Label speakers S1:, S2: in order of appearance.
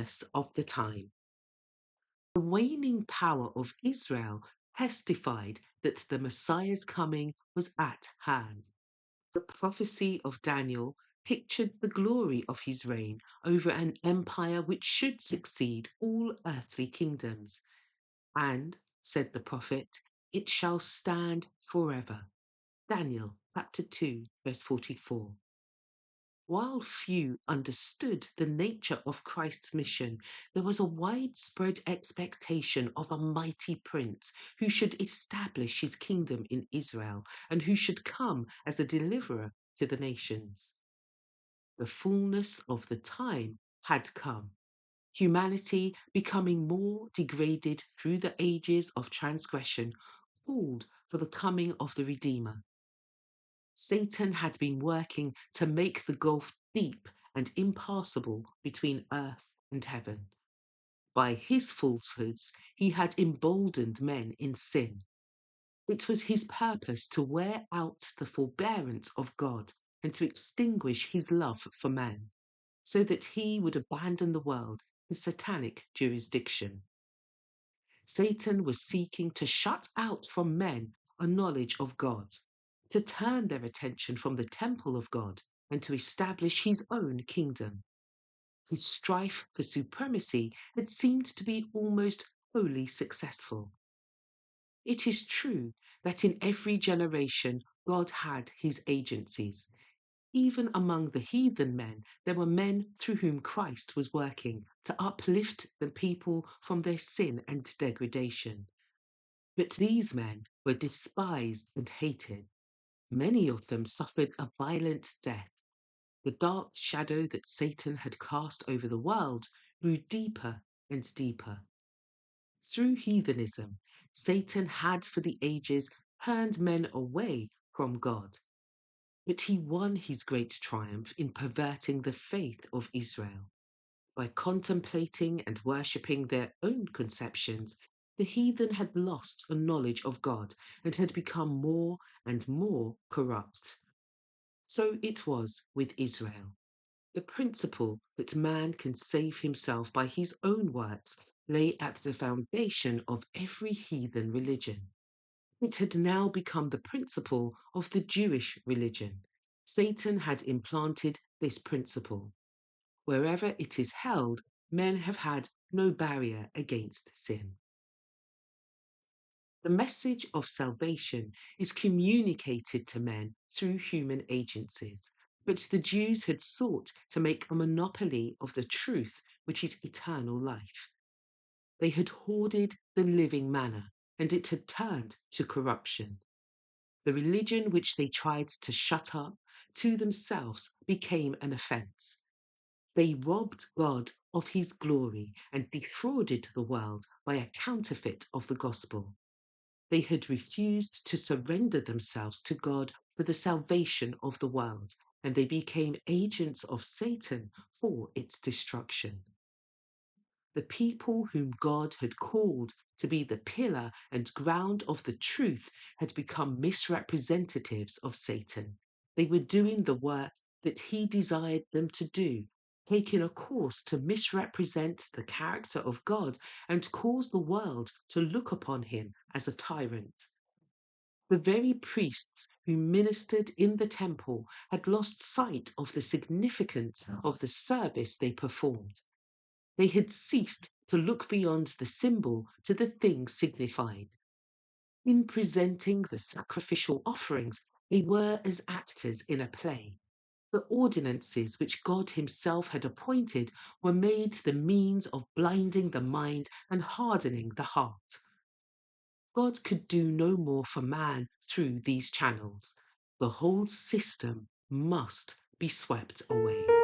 S1: fullness of the time. The waning power of Israel testified that the Messiah's coming was at hand. The prophecy of Daniel pictured the glory of his reign over an empire which should succeed all earthly kingdoms. And, said the prophet, it shall stand forever. Daniel chapter 2, verse 44. While few understood the nature of Christ's mission, there was a widespread expectation of a mighty prince who should establish his kingdom in Israel and who should come as a deliverer to the nations. The fullness of the time had come. Humanity, becoming more degraded through the ages of transgression, called for the coming of the Redeemer. Satan had been working to make the gulf deep and impassable between earth and heaven. By his falsehoods, he had emboldened men in sin. It was his purpose to wear out the forbearance of God and to extinguish his love for man, so that he would abandon the world to satanic jurisdiction. Satan was seeking to shut out from men a knowledge of God, to turn their attention from the temple of God and to establish his own kingdom. His strife for supremacy had seemed to be almost wholly successful. It is true that in every generation God had his agencies. Even among the heathen men, there were men through whom Christ was working to uplift the people from their sin and degradation. But these men were despised and hated. Many of them suffered a violent death. The dark shadow that Satan had cast over the world grew deeper and deeper. Through heathenism, Satan had for the ages turned men away from God. But he won his great triumph in perverting the faith of Israel. By contemplating and worshipping their own conceptions, the heathen had lost a knowledge of God and had become more and more corrupt. So it was with Israel. The principle that man can save himself by his own works lay at the foundation of every heathen religion. It had now become the principle of the Jewish religion. Satan had implanted this principle. Wherever it is held, men have had no barrier against sin. The message of salvation is communicated to men through human agencies, but the Jews had sought to make a monopoly of the truth, which is eternal life. They had hoarded the living manna, and it had turned to corruption. The religion which they tried to shut up to themselves became an offense. They robbed God of his glory and defrauded the world by a counterfeit of the gospel. They had refused to surrender themselves to God for the salvation of the world, and they became agents of Satan for its destruction. The people whom God had called to be the pillar and ground of the truth had become misrepresentatives of Satan. They were doing the work that he desired them to do, taking a course to misrepresent the character of God and cause the world to look upon him as a tyrant. The very priests who ministered in the temple had lost sight of the significance of the service they performed. They had ceased to look beyond the symbol to the thing signified. In presenting the sacrificial offerings, they were as actors in a play. The ordinances which God himself had appointed were made the means of blinding the mind and hardening the heart. God could do no more for man through these channels. The whole system must be swept away.